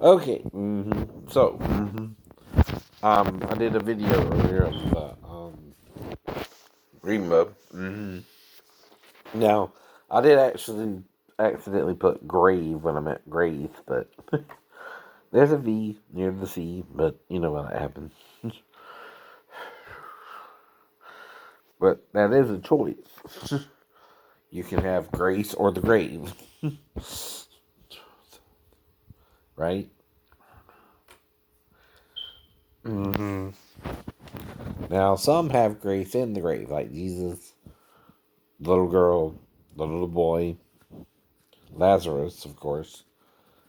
Okay. So, I did a video earlier of Rainbow. Now, I did actually accidentally put grave when I meant grave, but there's a V near the C, but you know what happens. But that is a choice. You can have grace or the grave, right? Now, some have grace in the grave, like Jesus, the little girl, the little boy, Lazarus, of course,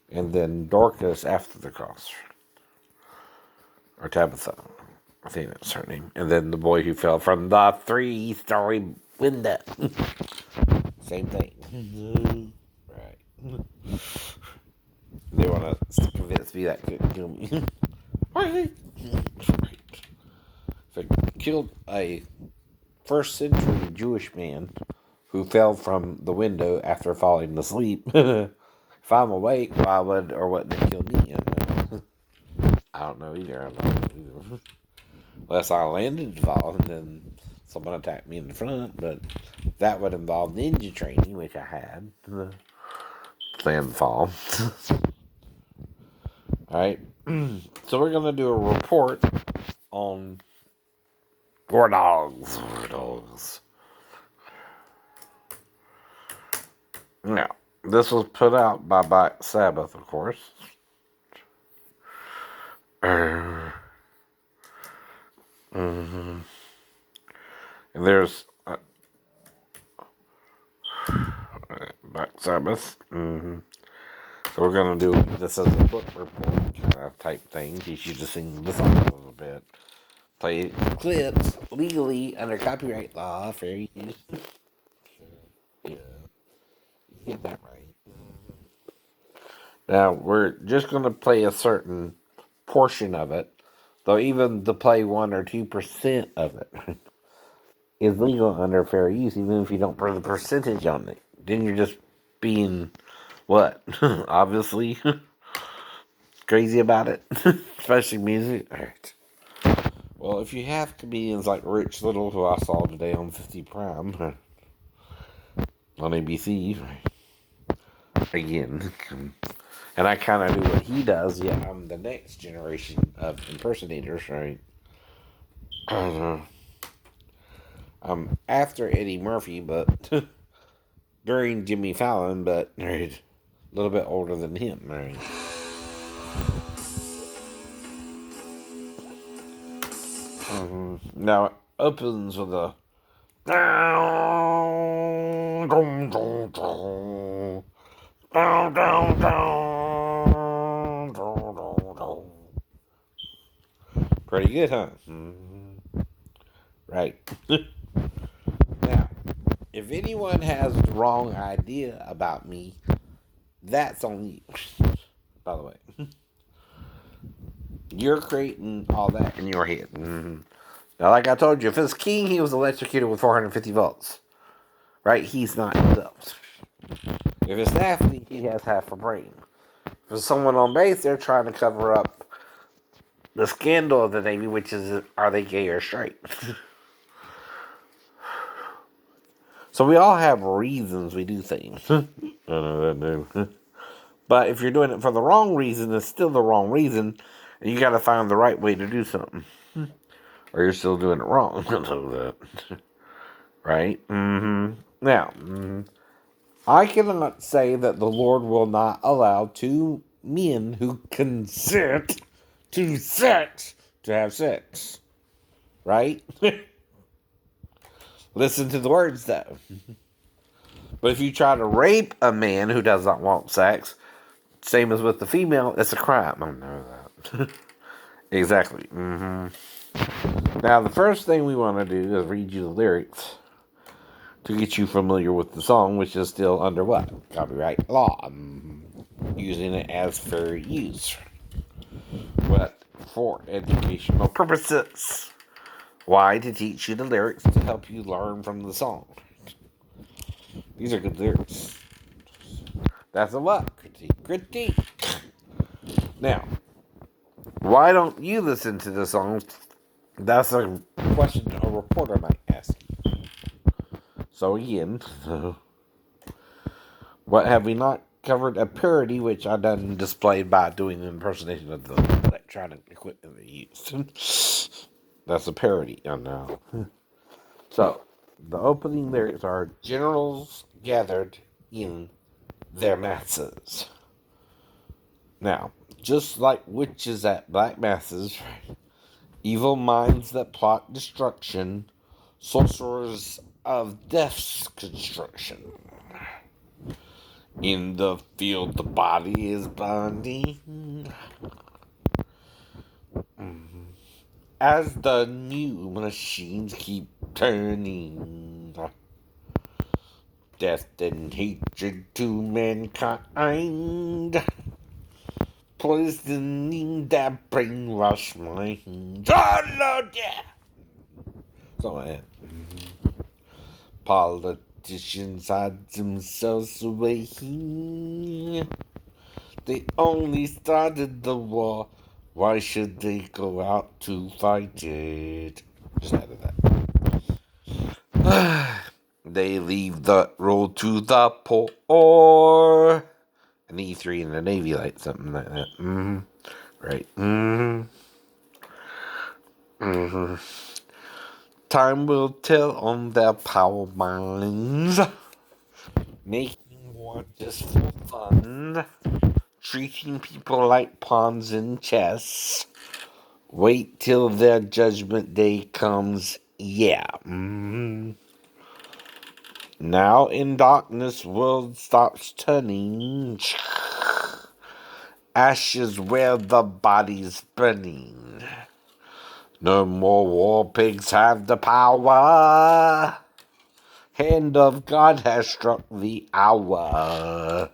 and then Dorcas after the cross, or Tabitha. I think that's her name. And then the boy who fell from the 3-story window. Same thing. Right. They want to convince me that couldn't kill me. If it killed a first century Jewish man who fell from the window after falling asleep, if I'm awake, why would or wouldn't it kill me? I don't know either. I don't know either. Unless I landed to fall and then someone attacked me in the front, but that would involve ninja training, which I had. Plan fall. Alright. So we're gonna do a report on war dogs. War dogs. Now, this was put out by Black Sabbath, of course. And there's Black Sabbath. So we're gonna do this as a book report kind of type thing. Teach you to sing the song a little bit. Play clips legally under copyright law. Fair use. Yeah, get that right. Now we're just gonna play a certain portion of it, though even to play 1 or 2% of it is legal under fair use, even if you don't put a percentage on it. Then you're just being what? Obviously crazy about it, especially music. All right. Well, if you have comedians like Rich Little, who I saw today on 50 Prime on ABC, again, and I kind of do what he does, yeah, I'm the next generation of impersonators, right? I'm after Eddie Murphy, but during Jimmy Fallon, but right, a little bit older than him, right? Now it opens with a down, down, down, down, down, down, down, down, down. Pretty good, huh? Right. Now, if anyone has the wrong idea about me, that's on you. By the way, you're creating all that in your head. Now, like I told you, if it's King, he was electrocuted with 450 volts. Right? He's not himself. If it's Daphne, he has half a brain. If it's someone on base, they're trying to cover up the scandal of the Navy, which is, are they gay or straight? So we all have reasons we do things. I know that, dude. But if you're doing it for the wrong reason, it's still the wrong reason, and you got to find the right way to do something, or you're still doing it wrong. I know that, right? Now, I cannot say that the Lord will not allow two men who consent to sex to have sex, right? Listen to the words, though. But if you try to rape a man who does not want sex, same as with the female, it's a crime. I know that. Exactly. Now, the first thing we want to do is read you the lyrics to get you familiar with the song, which is still under what? Copyright law. Using it as fair use. But for educational purposes. Why? To teach you the lyrics to help you learn from the song. These are good lyrics. That's a what? Gritty. Now, why don't you listen to the songs? That's a question a reporter might ask you. So again, what have we not covered? A parody, which I done displayed by doing an impersonation of the electronic equipment they used. That's a parody, I know. So, the opening lyrics are generals gathered in their masses. Now, just like witches at black masses, evil minds that plot destruction, sorcerers of death's construction. In the field, the body is binding. As the new machines keep turning. Death and hatred to mankind. Poisoning that brainwash mind. Oh, Lord, yeah! So, politicians hide themselves away. They only started the war. Why should they go out to fight it? Just added that. They leave the road to the poor. An E3 in the Navy light, something like that. Right. Time will tell on their power minds. Making war just for fun. Treating people like pawns in chess. Wait till their judgment day comes. Yeah. Now in darkness, world stops turning. Ashes where the body's burning. No more war pigs have the power. Hand of God has struck the hour.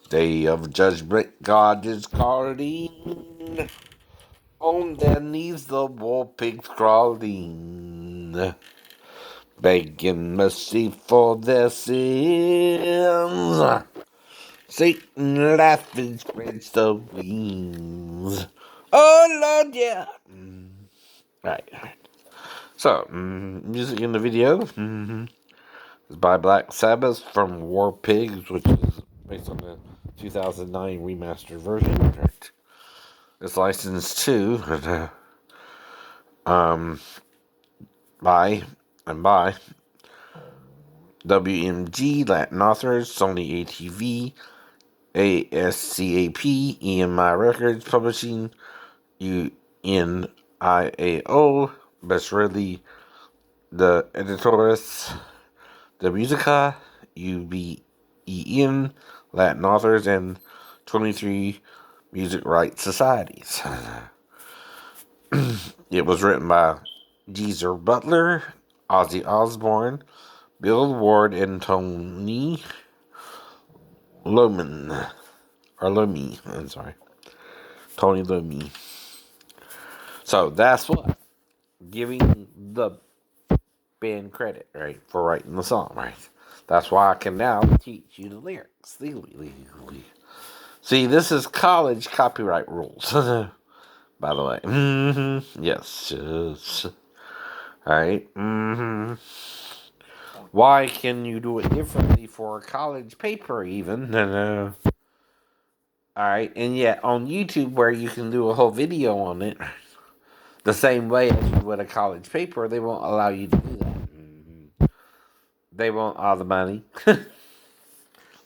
Day of judgment, God is calling. On their knees, the war pigs crawling, begging mercy for their sins. Satan laughing spreads the wings. Oh Lord, yeah. Right. So, music in the video is by Black Sabbath from War Pigs, which is based on the 2009 remastered version. Right. It's licensed to by WMG, Latin Authors, Sony ATV, ASCAP, EMI Records Publishing, UNIAO, Best Really, The Editores, The Musica, UBEN, Latin Authors, and 23 Music Rights Societies. It was written by Geezer Butler, Ozzy Osbourne, Bill Ward, and Tony Lomi. I'm sorry. Tony Lomi. So that's what. Giving the band credit, right, for writing the song, right? That's why I can now teach you the lyrics. Legally. See, this is college copyright rules. By the way. Yes. Alright. Why can you do it differently for a college paper, even? Alright, and yet on YouTube, where you can do a whole video on it, the same way as you would a college paper, they won't allow you to do that. They want all the money.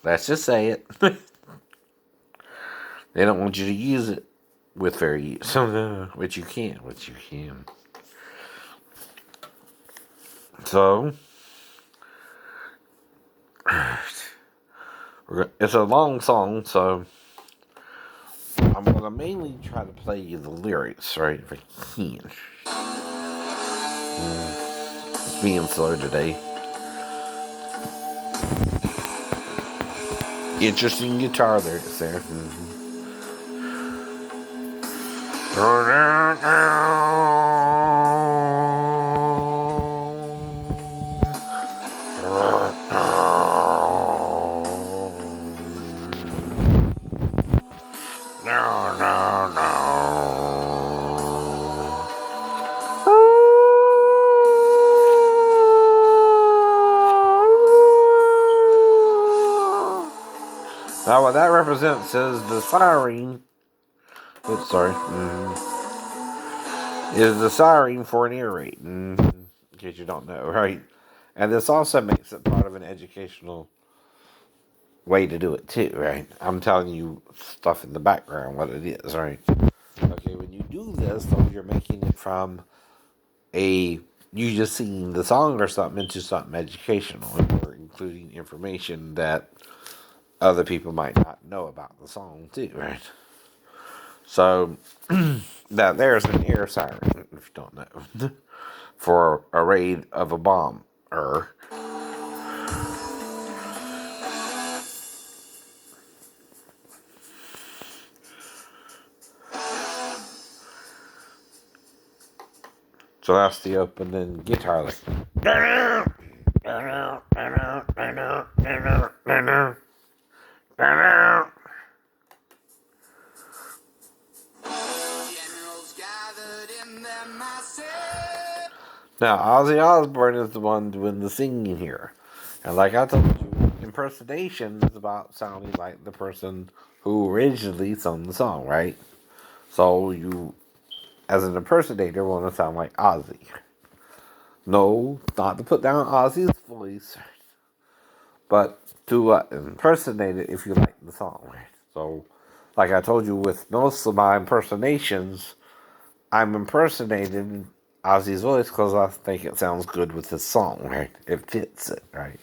Let's just say it. They don't want you to use it with fair use. Which you can. So, it's a long song, so I'm going to mainly try to play you the lyrics, right, if I can. It's being slow today. Interesting guitar lyrics there. No, no, no. Now, what that represents is the siren. Oops, sorry. Is the siren for an ear rape. In case you don't know, right? And this also makes it part of an educational way to do it, too, right? I'm telling you stuff in the background, what it is, right? Okay, when you do this, though, you're making it from you just singing the song or something into something educational, or including information that other people might not know about the song too, right? So that there's an air siren, if you don't know, for a raid of a bomb. So that's the opening guitar lick. Now, Ozzy Osbourne is the one doing the singing here. And like I told you, impersonation is about sounding like the person who originally sung the song, right? So you, as an impersonator, want to sound like Ozzy. No, not to put down Ozzy's voice, but to impersonate it if you like the song, right? So, like I told you, with most of my impersonations, I'm impersonating Ozzy's voice because I think it sounds good with his song, right? It fits it, right?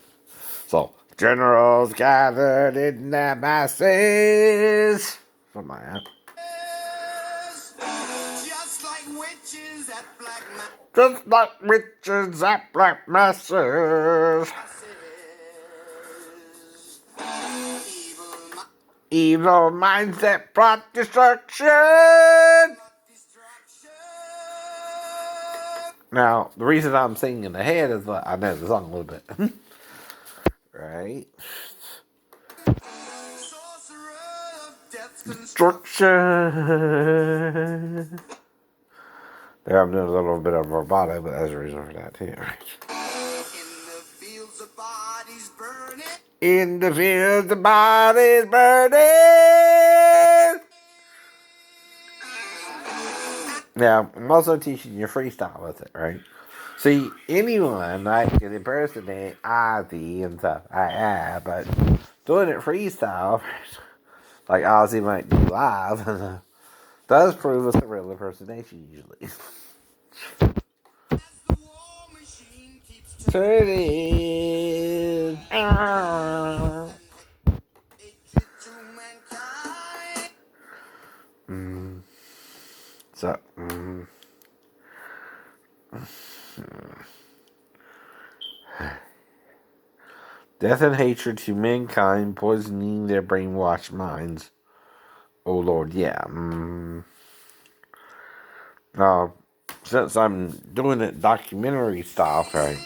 So, generals gathered in their masses. From my app. Just like witches at black masses. Just like witches at black masses. Evil minds that plot destruction. Now, the reason I'm singing in the head is that I know the song a little bit. Right? Destruction. There, I'm doing a little bit of vibrato, but there's a reason for that, too. Right? In the fields, the bodies burning. Now, I'm also teaching you freestyle with it, right? See, anyone like can impersonate Ozzy and stuff, but doing it freestyle, like Ozzy might do live, does prove it's a real impersonation usually. Turning. So, death and hatred to mankind, poisoning their brainwashed minds. Oh Lord, yeah. Since I'm doing it documentary style, right?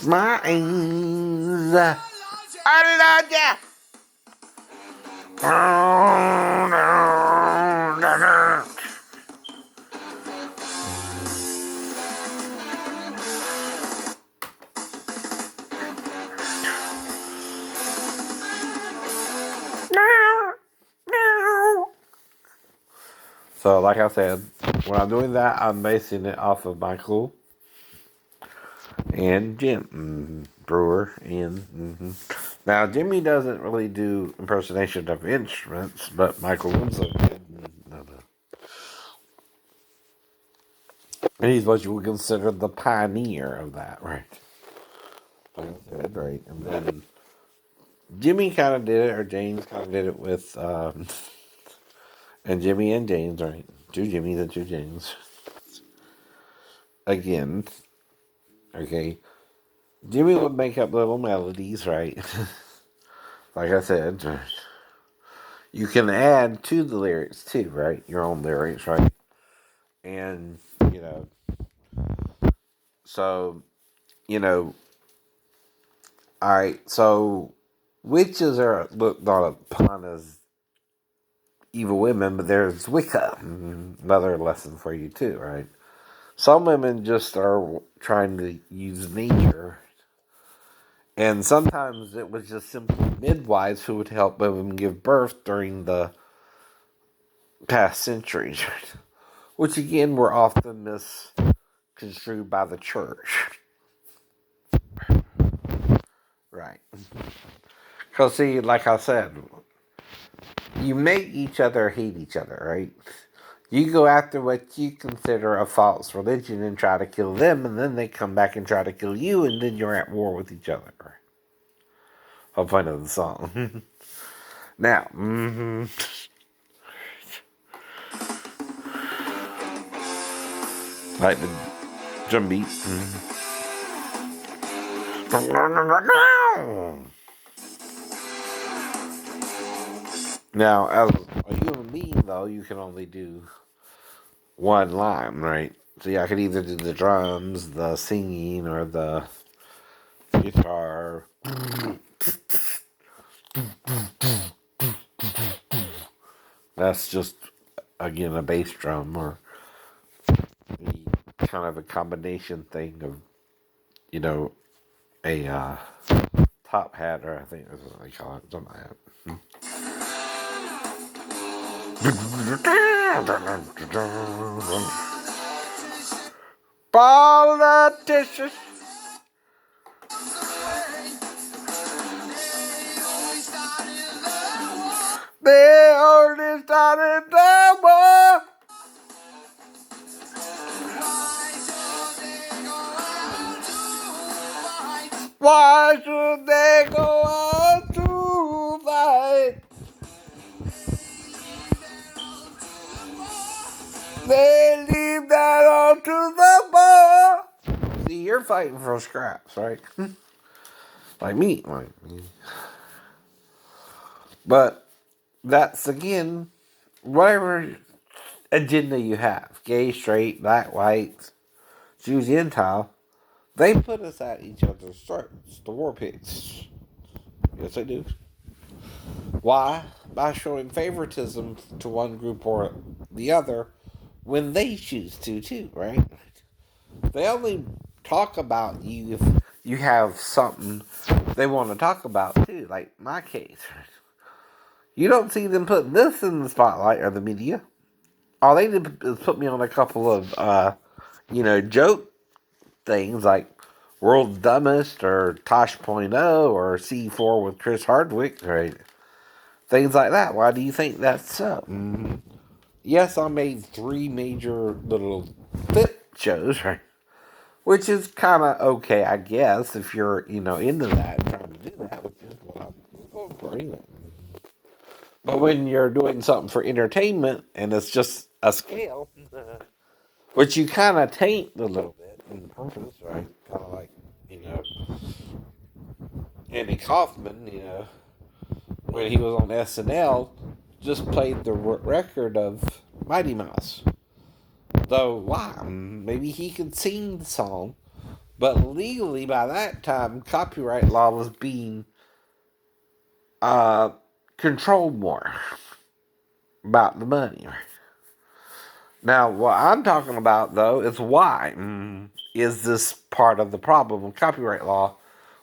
Minds. I love ya. So, like I said, when I'm doing that, I'm basing it off of Michael and Jim Brewer. Now, Jimmy doesn't really do impersonation of instruments, but Michael Winslow did. And he's what you would consider the pioneer of that, right? Like I said, right? And then Jimmy kind of did it, or James kind of did it with, and Jimmy and James, right? Two Jimmys and two James. Again, okay. Jimmy would make up little melodies, right? Like I said, you can add to the lyrics too, right? Your own lyrics, right? And, so, alright, so Witches are looked on upon as evil women, but there's Wicca. Another lesson for you too, right? Some women just are trying to use nature, and sometimes it was just simply midwives who would help women give birth during the past centuries, which again were often misconstrued by the church. Right. Because, see, like I said, you make each other hate each other, right? You go after what you consider a false religion and try to kill them, and then they come back and try to kill you, and then you're at war with each other. Whole point of the song. Now, like the drum beat. Now, as a human being, though, you can only do one line, right? So yeah, I could either do the drums, the singing, or the guitar. That's just, again, a bass drum, or the kind of a combination thing of, a top hat, or I think that's what they call it, something like that. Politicians. They only started the war. Why should they go out to fight? They leave that all to the bar. See, you're fighting for scraps, right? Like me. But that's, again, whatever agenda you have. Gay, straight, black, white, Jew, Gentile. They put us at each other's throats. The war pigs. Yes, they do. Why? By showing favoritism to one group or the other when they choose to, too, right? They only talk about you if you have something they want to talk about, too, like my case. You don't see them putting this in the spotlight or the media. All they did is put me on a couple of, joke things like World's Dumbest or Tosh.0 or C4 with Chris Hardwick, right? Things like that. Why do you think that's so? Yes, I made 3 major little fit shows, right? Which is kind of okay, I guess, if you're, into that and trying to do that, which is what I'm going for anyway. But when you're doing something for entertainment and it's just a scale, which you kind of taint a little bit in purpose, right? Kind of like, Andy Kaufman, when he was on SNL, just played the record of Mighty Mouse. Though, why? Maybe he could sing the song, but legally by that time, copyright law was being controlled more about the money. Now, what I'm talking about, though, is why is this part of the problem of copyright law?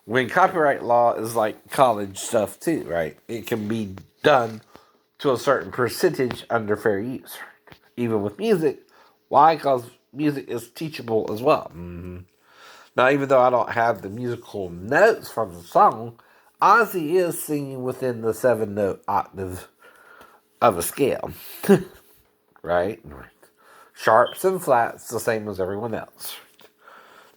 When copyright law is like college stuff, too, right? It can be done to a certain percentage under fair use. Even with music. Why? Because music is teachable as well. Now, even though I don't have the musical notes from the song, Ozzy is singing within the 7-note octave of a scale. Right? Sharps and flats, the same as everyone else.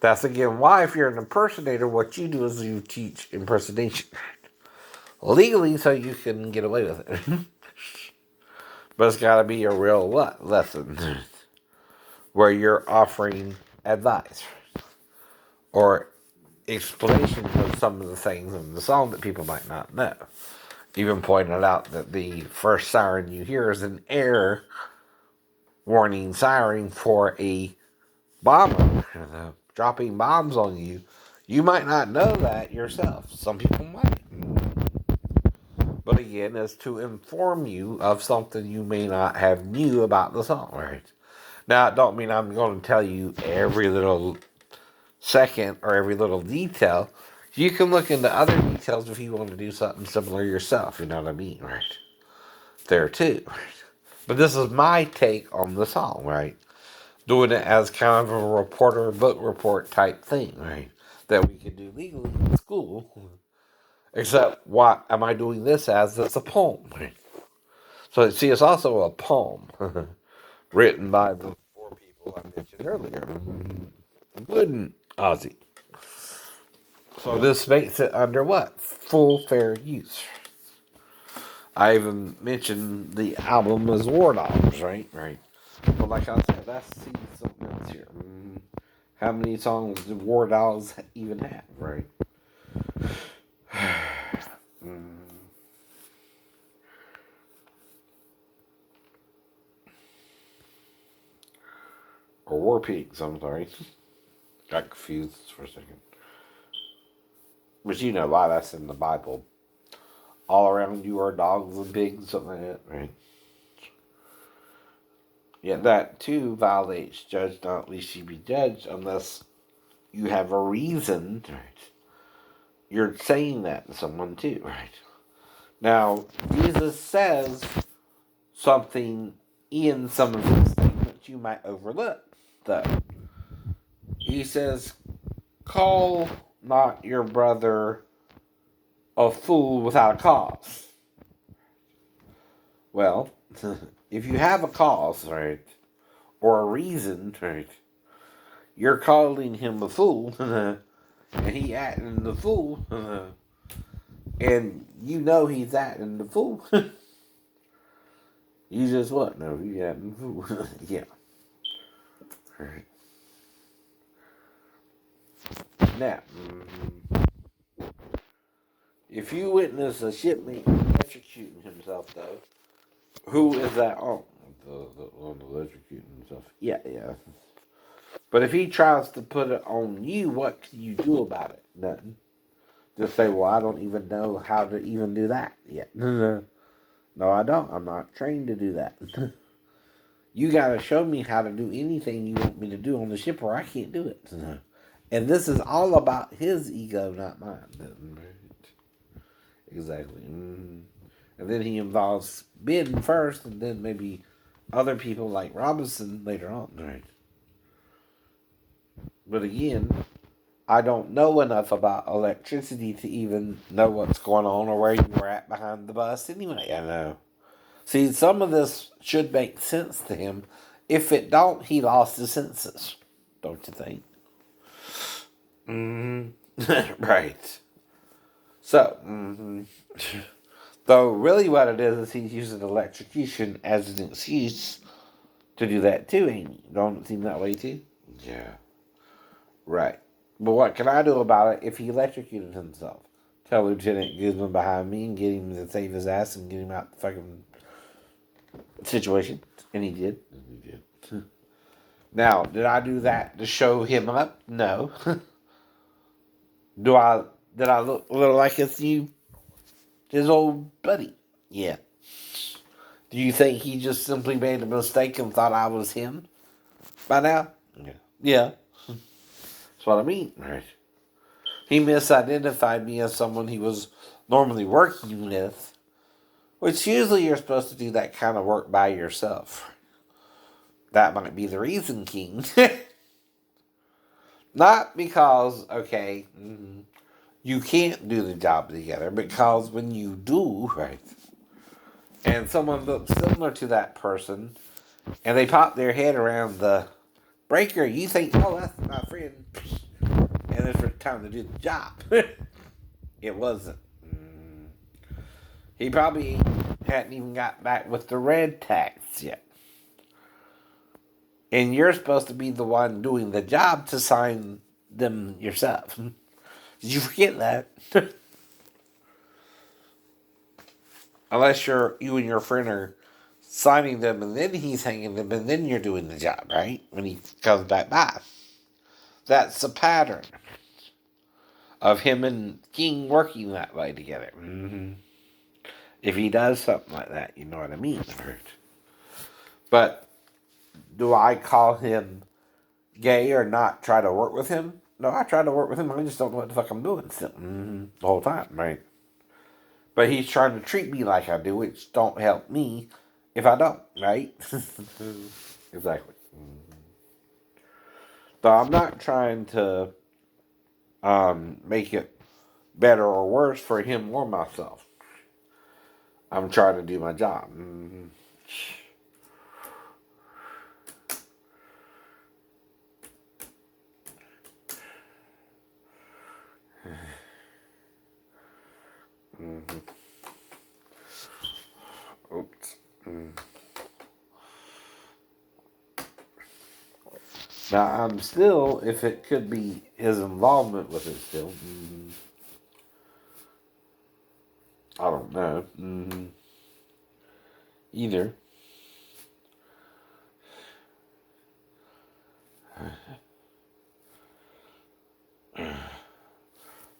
That's again why, if you're an impersonator, what you do is you teach impersonation. Legally, so you can get away with it. But it's got to be a real lesson where you're offering advice or explanation of some of the things in the song that people might not know. Even pointed out that the first siren you hear is an air warning siren for a bomber dropping bombs on you. You might not know that yourself. Some people might. But again, it's to inform you of something you may not have knew about the song, right? Now, it don't mean I'm going to tell you every little second or every little detail. You can look into other details if you want to do something similar yourself, you know what I mean, right? There too, right? But this is my take on the song, right? Doing it as kind of a reporter, book report type thing, right? That we can do legally in school. Except, what am I doing this as? It's a poem, right? So, see, it's also a poem written by the four people I mentioned earlier, including Ozzy. So this makes it under what? Full fair use. I even mentioned the album as War Dogs, right? Right. But like I said, let's see something else here. How many songs do War Dogs even have, right? Or War Pigs, I'm sorry. Got confused for a second. But you know why that's in the Bible. All around you are dogs and pigs, something like that, right? Yeah, that too violates judge not least you be judged unless you have a reason, right? You're saying that to someone too, right? Now, Jesus says something in some of his statements you might overlook, though. He says, call not your brother a fool without a cause. Well, if you have a cause, right, or a reason, right, you're calling him a fool, and he acting the fool, and you know he's acting the fool. You just what? No, he acting the fool. Yeah. Right. Now, if you witness a shipmate electrocuting himself, though, who is that on? The one electrocuting himself. Yeah, yeah. But if he tries to put it on you, what can you do about it? Nothing. Just say, well, I don't even know how to even do that yet. No, I don't. I'm not trained to do that. You got to show me how to do anything you want me to do on the ship, or I can't do it. And this is all about his ego, not mine. Exactly. And then he involves Ben first, and then maybe other people like Robinson later on. Right. But again, I don't know enough about electricity to even know what's going on or where you were at behind the bus anyway. I know. See, some of this should make sense to him. If it don't, he lost his senses. Don't you think? Right. So, though really what it is he's using electrocution as an excuse to do that too, ain't he? Don't it seem that way too? Yeah. Right. But what can I do about it if he electrocuted himself? Tell Lieutenant Guzman behind me and get him to save his ass and get him out the fucking situation. And he did. And he did. Now, did I do that to show him up? No. Do I did I look a little like his old buddy? Yeah. Do you think he just simply made a mistake and thought I was him by now? Yeah. Yeah. That's what I mean. Right. He misidentified me as someone he was normally working with, which usually you're supposed to do that kind of work by yourself. That might be the reason, King. Not because, okay, you can't do the job together, because when you do, right, and someone looks similar to that person, and they pop their head around the breaker, you think, oh, that's my friend, and it's time to do the job. It wasn't. He probably hadn't even got back with the red tax yet. And you're supposed to be the one doing the job to sign them yourself. Did you forget that? Unless you and your friend are signing them and then he's hanging them and then you're doing the job, right? When he comes back by. That's the pattern of him and King working that way together. If he does something like that, you know what I mean. But do I call him gay or not try to work with him? No, I try to work with him. I just don't know what the fuck I'm doing still, the whole time, right? But he's trying to treat me like I do, which don't help me if I don't, right? Exactly. So I'm not trying to make it better or worse for him or myself. I'm trying to do my job. Oops. Now I'm still, if it could be his involvement with it still, I don't know. Either.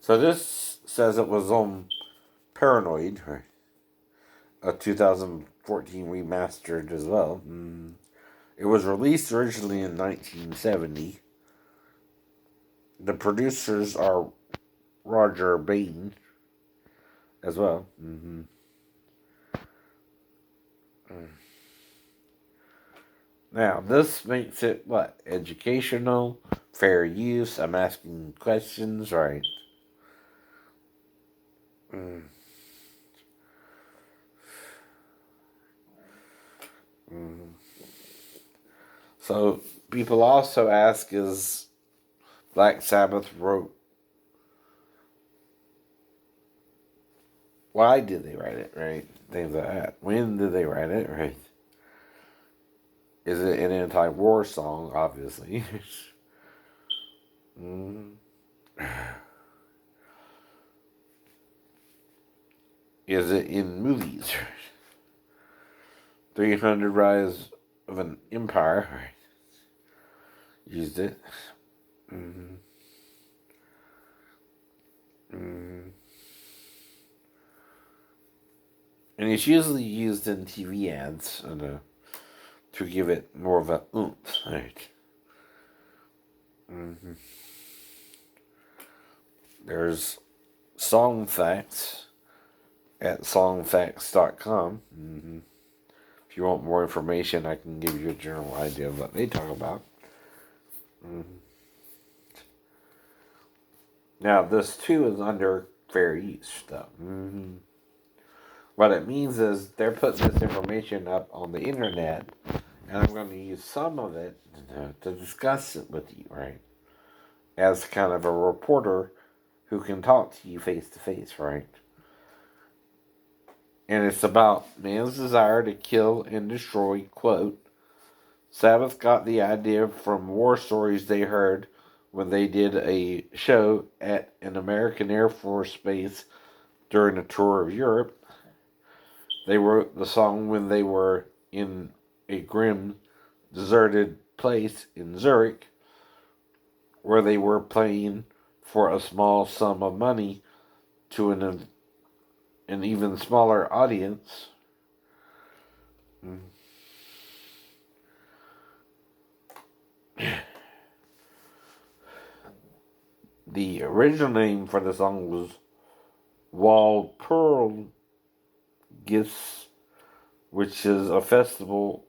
So this says it was on Paranoid, a 2014 remastered as well. It was released originally in 1970. The producers are Roger Bain as well. Now, this makes it what? Educational, fair use. I'm asking questions, right? So, people also ask is Black Sabbath wrote, why did they write it, right? Things like that. When did they write it, right? Is it an anti war song, obviously? Is it in movies? 300 Rise of an Empire used it. And it's usually used in TV ads to give it more of a oomph, right? There's song facts at songfacts.com. If you want more information, I can give you a general idea of what they talk about. Now, this too is under fair use stuff. What it means is they're putting this information up on the internet, and I'm going to use some of it to discuss it with you, right? As kind of a reporter who can talk to you face to face, right? And it's about man's desire to kill and destroy, quote, Sabbath got the idea from war stories they heard when they did a show at an American Air Force base during a tour of Europe. They wrote the song when they were in a grim, deserted place in Zurich, where they were playing for a small sum of money to an even smaller audience. The original name for the song was Walpurgis, which is a festival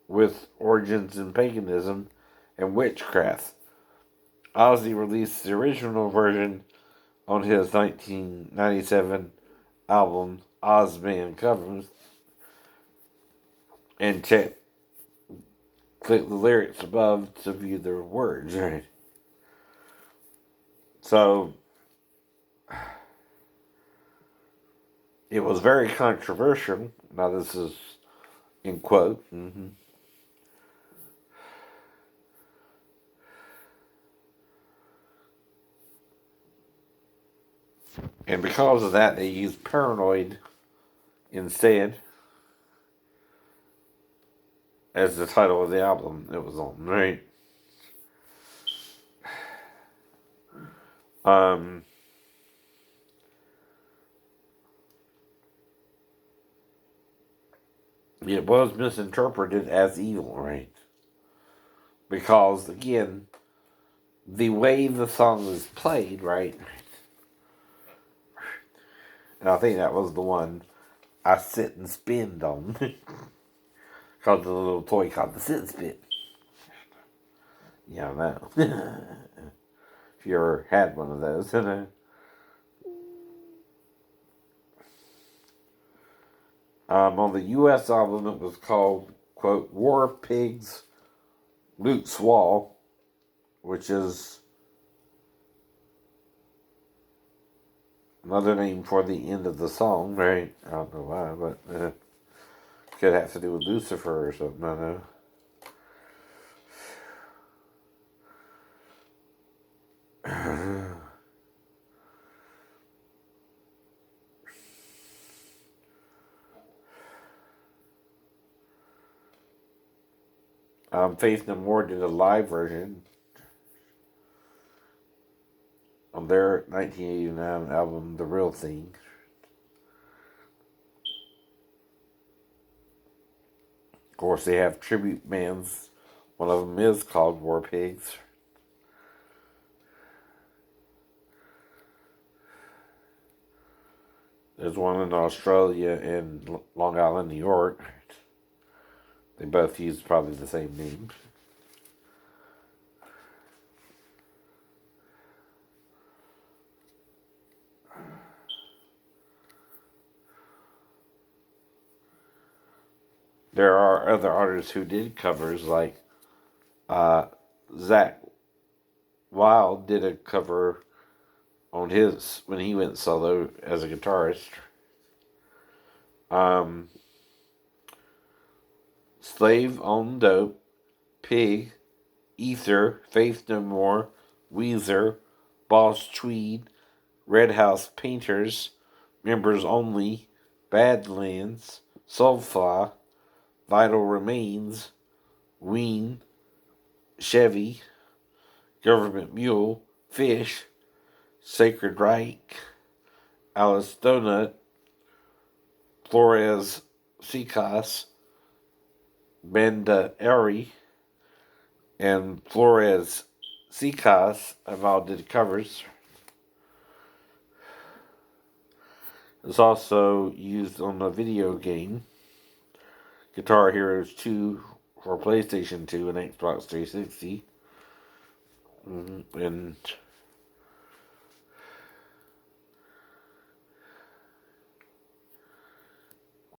with origins in paganism and witchcraft. Ozzy released the original version on his 1997 album Ozman Covers, and click the lyrics above to view the words. Right. So it was very controversial. Now this is in quote. And because of that, they used Paranoid instead as the title of the album it was on, right? Um, it was misinterpreted as evil, right? Because, again, the way the song is played, right? And I think that was the one I sit and spin on. Called the little toy called the sit and spin. Yeah, I know. If you ever had one of those, you know. On the U.S. album, it was called, quote, War Pigs Luke's Wall, which is another name for the end of the song, right? I don't know why, but could have to do with Lucifer or something, I know. Faith No More did a live version on their 1989 album, The Real Thing. Of course, they have tribute bands. One of them is called War Pigs. There's one in Australia and Long Island, New York. They both use probably the same name. There are other artists who did covers, like Zach Wild did a cover on his when he went solo as a guitarist. Um, Slave on Dope, Pig, Ether, Faith No More, Weezer, Boss Tweed, Red House Painters, Members Only, Badlands, Soulfly, Vital Remains, Ween, Chevy, Government Mule, Fish, Sacred Reich, Alice Donut, Flores Sicas, Banda Eri, and Flores Sicas have all did covers. It's also used on the video game Guitar Heroes 2 for PlayStation 2 and Xbox 360. And